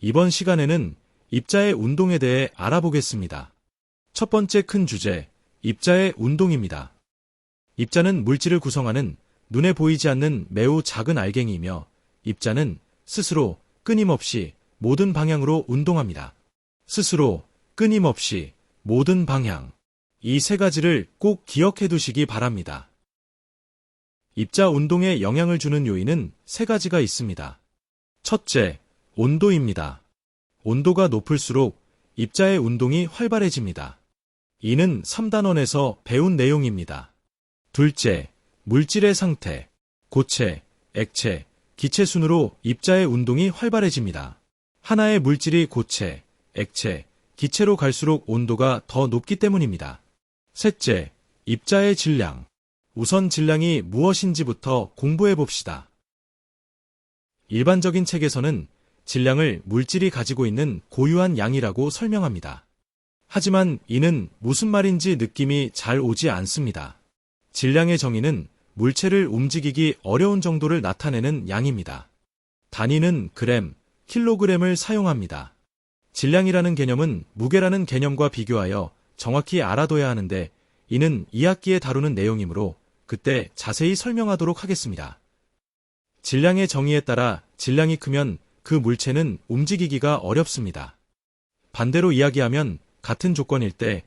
이번 시간에는 입자의 운동에 대해 알아보겠습니다. 첫 번째 큰 주제, 입자의 운동입니다. 입자는 물질을 구성하는 눈에 보이지 않는 매우 작은 알갱이이며 입자는 스스로 끊임없이 모든 방향으로 운동합니다. 스스로, 끊임없이, 모든 방향. 이 세 가지를 꼭 기억해 두시기 바랍니다. 입자 운동에 영향을 주는 요인은 세 가지가 있습니다. 첫째, 온도입니다. 온도가 높을수록 입자의 운동이 활발해집니다. 이는 3단원에서 배운 내용입니다. 둘째, 물질의 상태. 고체, 액체, 기체 순으로 입자의 운동이 활발해집니다. 하나의 물질이 고체, 액체, 기체로 갈수록 온도가 더 높기 때문입니다. 셋째, 입자의 질량. 우선 질량이 무엇인지부터 공부해 봅시다. 일반적인 책에서는 질량을 물질이 가지고 있는 고유한 양이라고 설명합니다. 하지만 이는 무슨 말인지 느낌이 잘 오지 않습니다. 질량의 정의는 물체를 움직이기 어려운 정도를 나타내는 양입니다. 단위는 그램, 킬로그램을 사용합니다. 질량이라는 개념은 무게라는 개념과 비교하여 정확히 알아둬야 하는데 이는 2학기에 다루는 내용이므로 그때 자세히 설명하도록 하겠습니다. 질량의 정의에 따라 질량이 크면 그 물체는 움직이기가 어렵습니다. 반대로 이야기하면 같은 조건일 때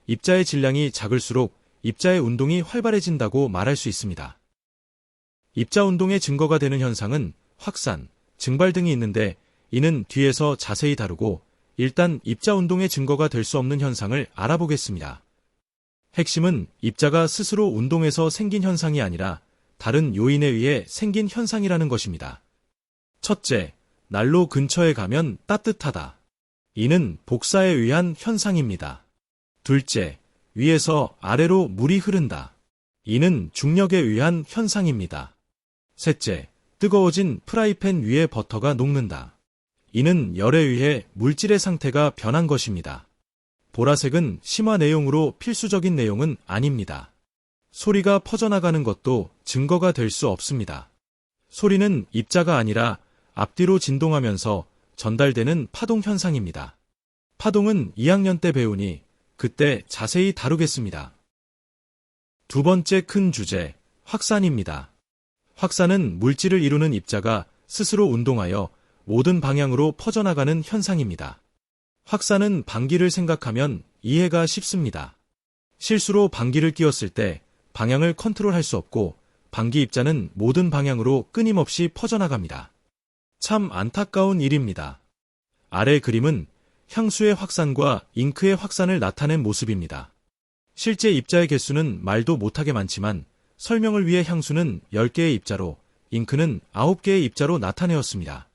입자의 질량이 작을수록 입자의 운동이 활발해진다고 말할 수 있습니다. 입자 운동의 증거가 되는 현상은 확산, 증발 등이 있는데 이는 뒤에서 자세히 다루고 일단 입자 운동의 증거가 될 수 없는 현상을 알아보겠습니다. 핵심은 입자가 스스로 운동해서 생긴 현상이 아니라 다른 요인에 의해 생긴 현상이라는 것입니다. 첫째, 난로 근처에 가면 따뜻하다. 이는 복사에 의한 현상입니다. 둘째, 위에서 아래로 물이 흐른다. 이는 중력에 의한 현상입니다. 셋째, 뜨거워진 프라이팬 위에 버터가 녹는다. 이는 열에 의해 물질의 상태가 변한 것입니다. 보라색은 심화 내용으로 필수적인 내용은 아닙니다. 소리가 퍼져나가는 것도 증거가 될 수 없습니다. 소리는 입자가 아니라 앞뒤로 진동하면서 전달되는 파동 현상입니다. 파동은 2학년 때 배우니 그때 자세히 다루겠습니다. 두 번째 큰 주제, 확산입니다. 확산은 물질을 이루는 입자가 스스로 운동하여 모든 방향으로 퍼져나가는 현상입니다. 확산은 방귀를 생각하면 이해가 쉽습니다. 실수로 방귀를 뀌었을 때 방향을 컨트롤할 수 없고 방귀 입자는 모든 방향으로 끊임없이 퍼져나갑니다. 참 안타까운 일입니다. 아래 그림은 향수의 확산과 잉크의 확산을 나타낸 모습입니다. 실제 입자의 개수는 말도 못하게 많지만 설명을 위해 향수는 10개의 입자로, 잉크는 9개의 입자로 나타내었습니다.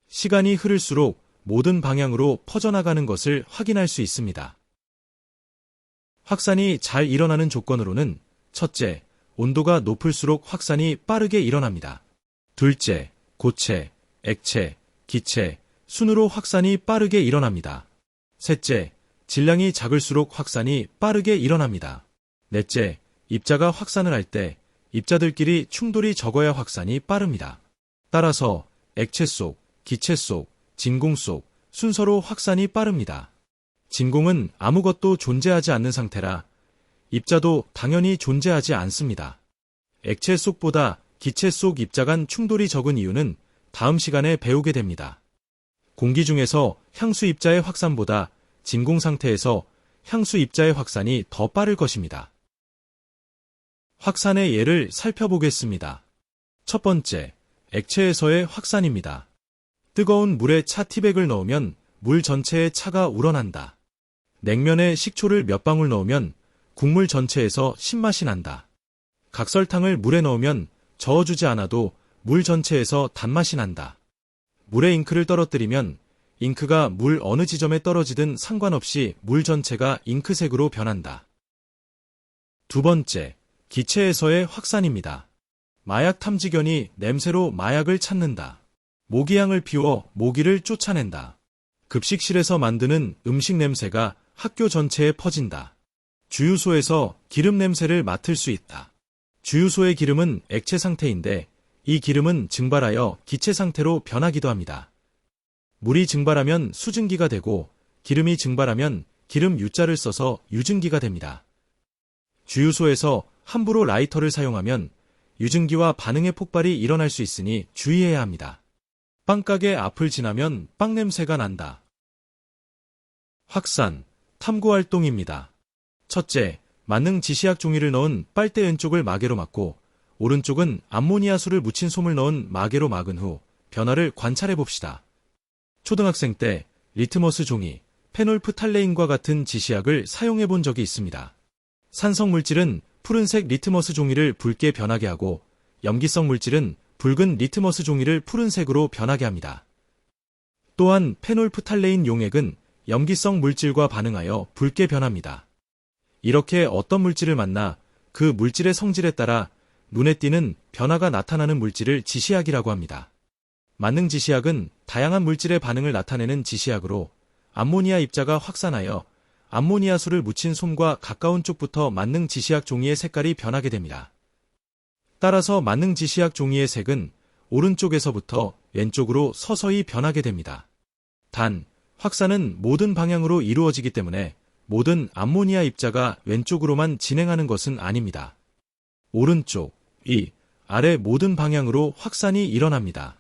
시간이 흐를수록 모든 방향으로 퍼져나가는 것을 확인할 수 있습니다. 확산이 잘 일어나는 조건으로는 첫째, 온도가 높을수록 확산이 빠르게 일어납니다. 둘째, 고체, 액체, 기체, 순으로 확산이 빠르게 일어납니다. 셋째, 질량이 작을수록 확산이 빠르게 일어납니다. 넷째, 입자가 확산을 할 때 입자들끼리 충돌이 적어야 확산이 빠릅니다. 따라서 액체 속, 기체 속, 진공 속 순서로 확산이 빠릅니다. 진공은 아무것도 존재하지 않는 상태라 입자도 당연히 존재하지 않습니다. 액체 속보다 기체 속 입자 간 충돌이 적은 이유는 다음 시간에 배우게 됩니다. 공기 중에서 향수 입자의 확산보다 진공 상태에서 향수 입자의 확산이 더 빠를 것입니다. 확산의 예를 살펴보겠습니다. 첫 번째, 액체에서의 확산입니다. 뜨거운 물에 차 티백을 넣으면 물 전체에 차가 우러난다. 냉면에 식초를 몇 방울 넣으면 국물 전체에서 신맛이 난다. 각설탕을 물에 넣으면 저어주지 않아도 물 전체에서 단맛이 난다. 물에 잉크를 떨어뜨리면 잉크가 물 어느 지점에 떨어지든 상관없이 물 전체가 잉크색으로 변한다. 두 번째, 기체에서의 확산입니다. 마약 탐지견이 냄새로 마약을 찾는다. 모기향을 피워 모기를 쫓아낸다. 급식실에서 만드는 음식 냄새가 학교 전체에 퍼진다. 주유소에서 기름 냄새를 맡을 수 있다. 주유소의 기름은 액체 상태인데 이 기름은 증발하여 기체 상태로 변하기도 합니다. 물이 증발하면 수증기가 되고 기름이 증발하면 기름 U자를 써서 유증기가 됩니다. 주유소에서 함부로 라이터를 사용하면 유증기와 반응의 폭발이 일어날 수 있으니 주의해야 합니다. 빵가게 앞을 지나면 빵 냄새가 난다. 확산, 탐구활동입니다. 첫째, 만능 지시약 종이를 넣은 빨대 왼쪽을 마개로 막고 오른쪽은 암모니아수를 묻힌 솜을 넣은 마개로 막은 후 변화를 관찰해 봅시다. 초등학생 때 리트머스 종이, 페놀프탈레인과 같은 지시약을 사용해 본 적이 있습니다. 산성 물질은 푸른색 리트머스 종이를 붉게 변하게 하고 염기성 물질은 붉은 리트머스 종이를 푸른색으로 변하게 합니다. 또한 페놀프탈레인 용액은 염기성 물질과 반응하여 붉게 변합니다. 이렇게 어떤 물질을 만나 그 물질의 성질에 따라 눈에 띄는 변화가 나타나는 물질을 지시약이라고 합니다. 만능 지시약은 다양한 물질의 반응을 나타내는 지시약으로 암모니아 입자가 확산하여 암모니아수를 묻힌 솜과 가까운 쪽부터 만능 지시약 종이의 색깔이 변하게 됩니다. 따라서 만능 지시약 종이의 색은 오른쪽에서부터 왼쪽으로 서서히 변하게 됩니다. 단, 확산은 모든 방향으로 이루어지기 때문에 모든 암모니아 입자가 왼쪽으로만 진행하는 것은 아닙니다. 오른쪽, 위, 아래 모든 방향으로 확산이 일어납니다.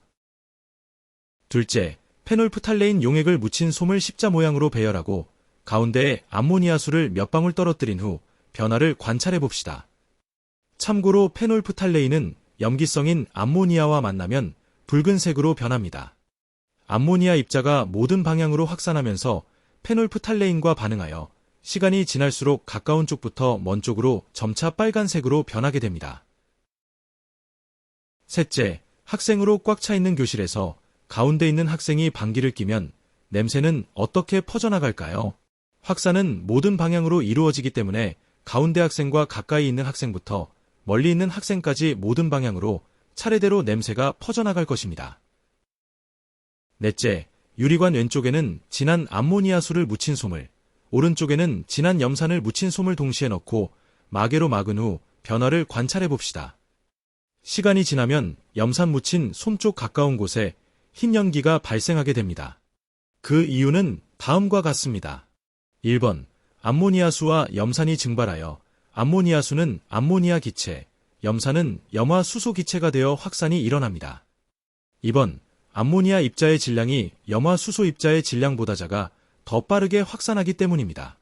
둘째, 페놀프탈레인 용액을 묻힌 솜을 십자 모양으로 배열하고 가운데에 암모니아수를 몇 방울 떨어뜨린 후 변화를 관찰해 봅시다. 참고로 페놀프탈레인은 염기성인 암모니아와 만나면 붉은색으로 변합니다. 암모니아 입자가 모든 방향으로 확산하면서 페놀프탈레인과 반응하여 시간이 지날수록 가까운 쪽부터 먼 쪽으로 점차 빨간색으로 변하게 됩니다. 셋째, 학생으로 꽉 차 있는 교실에서 가운데 있는 학생이 방귀를 뀌면 냄새는 어떻게 퍼져나갈까요? 확산은 모든 방향으로 이루어지기 때문에 가운데 학생과 가까이 있는 학생부터 멀리 있는 학생까지 모든 방향으로 차례대로 냄새가 퍼져나갈 것입니다. 넷째, 유리관 왼쪽에는 진한 암모니아수를 묻힌 솜을, 오른쪽에는 진한 염산을 묻힌 솜을 동시에 넣고 마개로 막은 후 변화를 관찰해 봅시다. 시간이 지나면 염산 묻힌 솜 쪽 가까운 곳에 흰 연기가 발생하게 됩니다. 그 이유는 다음과 같습니다. 1번, 암모니아수와 염산이 증발하여 암모니아수는 암모니아 기체, 염산은 염화수소 기체가 되어 확산이 일어납니다. 2번, 암모니아 입자의 질량이 염화수소 입자의 질량보다 작아 더 빠르게 확산하기 때문입니다.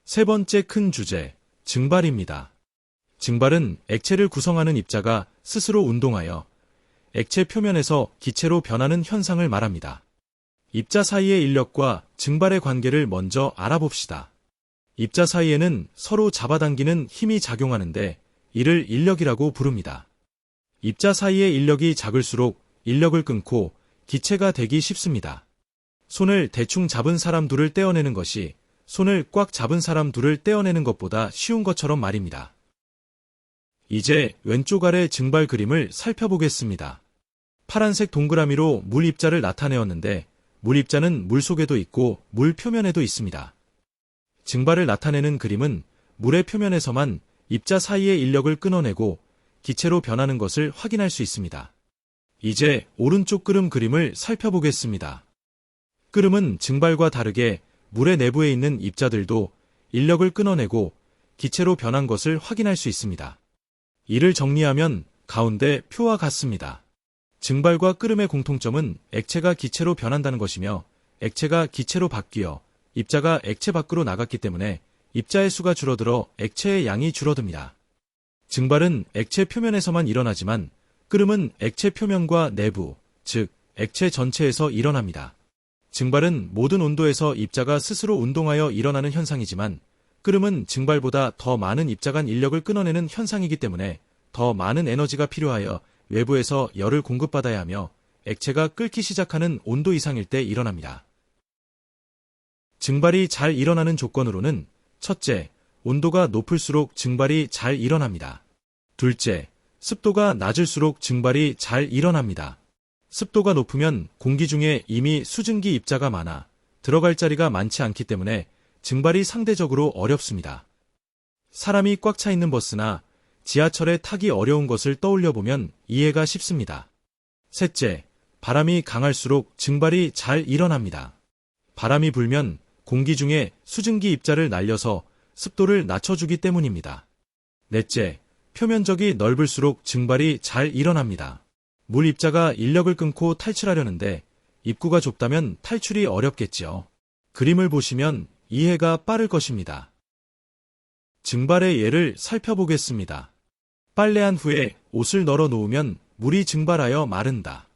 세 번째 큰 주제, 증발입니다. 증발은 액체를 구성하는 입자가 스스로 운동하여 액체 표면에서 기체로 변하는 현상을 말합니다. 입자 사이의 인력과 증발의 관계를 먼저 알아봅시다. 입자 사이에는 서로 잡아당기는 힘이 작용하는데 이를 인력이라고 부릅니다. 입자 사이의 인력이 작을수록 인력을 끊고 기체가 되기 쉽습니다. 손을 대충 잡은 사람 둘을 떼어내는 것이 손을 꽉 잡은 사람 둘을 떼어내는 것보다 쉬운 것처럼 말입니다. 이제 왼쪽 아래 증발 그림을 살펴보겠습니다. 파란색 동그라미로 물 입자를 나타내었는데 물 입자는 물 속에도 있고 물 표면에도 있습니다. 증발을 나타내는 그림은 물의 표면에서만 입자 사이의 인력을 끊어내고 기체로 변하는 것을 확인할 수 있습니다. 이제 오른쪽 끄름 그림을 살펴보겠습니다. 끄름은 증발과 다르게 물의 내부에 있는 입자들도 인력을 끊어내고 기체로 변한 것을 확인할 수 있습니다. 이를 정리하면 가운데 표와 같습니다. 증발과 끄름의 공통점은 액체가 기체로 변한다는 것이며 액체가 기체로 바뀌어 입자가 액체 밖으로 나갔기 때문에 입자의 수가 줄어들어 액체의 양이 줄어듭니다. 증발은 액체 표면에서만 일어나지만 끄름은 액체 표면과 내부, 즉 액체 전체에서 일어납니다. 증발은 모든 온도에서 입자가 스스로 운동하여 일어나는 현상이지만 끄름은 증발보다 더 많은 입자 간 인력을 끊어내는 현상이기 때문에 더 많은 에너지가 필요하여 외부에서 열을 공급받아야 하며 액체가 끓기 시작하는 온도 이상일 때 일어납니다. 증발이 잘 일어나는 조건으로는 첫째, 온도가 높을수록 증발이 잘 일어납니다. 둘째, 습도가 낮을수록 증발이 잘 일어납니다. 습도가 높으면 공기 중에 이미 수증기 입자가 많아 들어갈 자리가 많지 않기 때문에 증발이 상대적으로 어렵습니다. 사람이 꽉 차 있는 버스나 지하철에 타기 어려운 것을 떠올려 보면 이해가 쉽습니다. 셋째, 바람이 강할수록 증발이 잘 일어납니다. 바람이 불면 공기 중에 수증기 입자를 날려서 습도를 낮춰주기 때문입니다. 넷째, 표면적이 넓을수록 증발이 잘 일어납니다. 물 입자가 인력을 끊고 탈출하려는데 입구가 좁다면 탈출이 어렵겠지요. 그림을 보시면 이해가 빠를 것입니다. 증발의 예를 살펴보겠습니다. 빨래한 후에 옷을 널어 놓으면 물이 증발하여 마른다.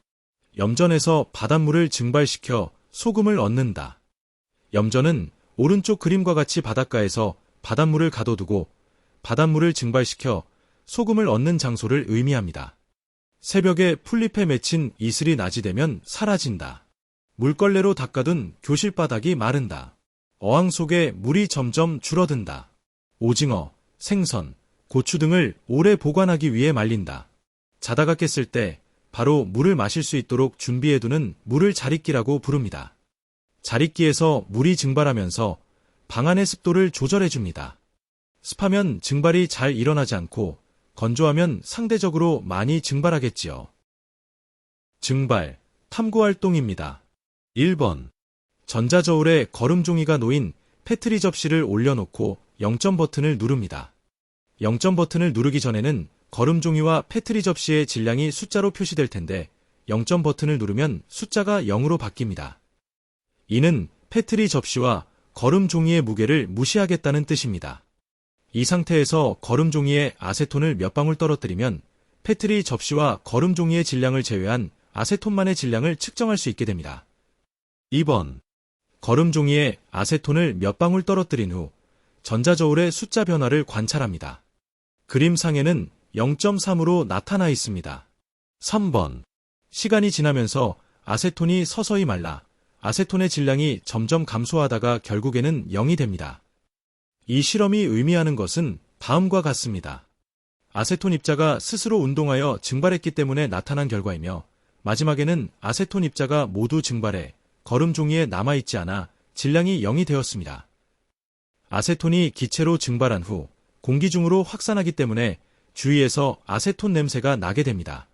염전에서 바닷물을 증발시켜 소금을 얻는다. 염전은 오른쪽 그림과 같이 바닷가에서 바닷물을 가둬두고 바닷물을 증발시켜 소금을 얻는 장소를 의미합니다. 새벽에 풀잎에 맺힌 이슬이 낮이 되면 사라진다. 물걸레로 닦아둔 교실 바닥이 마른다. 어항 속에 물이 점점 줄어든다. 오징어, 생선, 고추 등을 오래 보관하기 위해 말린다. 자다가 깼을 때 바로 물을 마실 수 있도록 준비해두는 물을 자릿기라고 부릅니다. 자릿기에서 물이 증발하면서 방 안의 습도를 조절해줍니다. 습하면 증발이 잘 일어나지 않고 건조하면 상대적으로 많이 증발하겠지요. 증발, 탐구활동입니다. 1번. 전자저울에 거름종이가 놓인 페트리 접시를 올려놓고 0점 버튼을 누릅니다. 0점 버튼을 누르기 전에는 거름종이와 페트리 접시의 질량이 숫자로 표시될 텐데 0점 버튼을 누르면 숫자가 0으로 바뀝니다. 이는 페트리 접시와 거름종이의 무게를 무시하겠다는 뜻입니다. 이 상태에서 거름종이에 아세톤을 몇 방울 떨어뜨리면 페트리 접시와 거름종이의 질량을 제외한 아세톤만의 질량을 측정할 수 있게 됩니다. 2번. 거름종이에 아세톤을 몇 방울 떨어뜨린 후 전자저울의 숫자 변화를 관찰합니다. 그림상에는 0.3으로 나타나 있습니다. 3번. 시간이 지나면서 아세톤이 서서히 말라 아세톤의 질량이 점점 감소하다가 결국에는 0이 됩니다. 이 실험이 의미하는 것은 다음과 같습니다. 아세톤 입자가 스스로 운동하여 증발했기 때문에 나타난 결과이며 마지막에는 아세톤 입자가 모두 증발해 거름종이에 남아있지 않아 질량이 0이 되었습니다. 아세톤이 기체로 증발한 후 공기 중으로 확산하기 때문에 주위에서 아세톤 냄새가 나게 됩니다.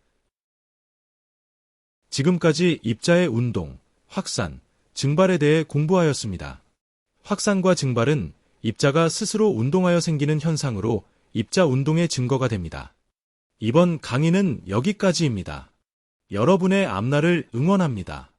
지금까지 입자의 운동, 확산, 증발에 대해 공부하였습니다. 확산과 증발은 입자가 스스로 운동하여 생기는 현상으로 입자 운동의 증거가 됩니다. 이번 강의는 여기까지입니다. 여러분의 앞날을 응원합니다.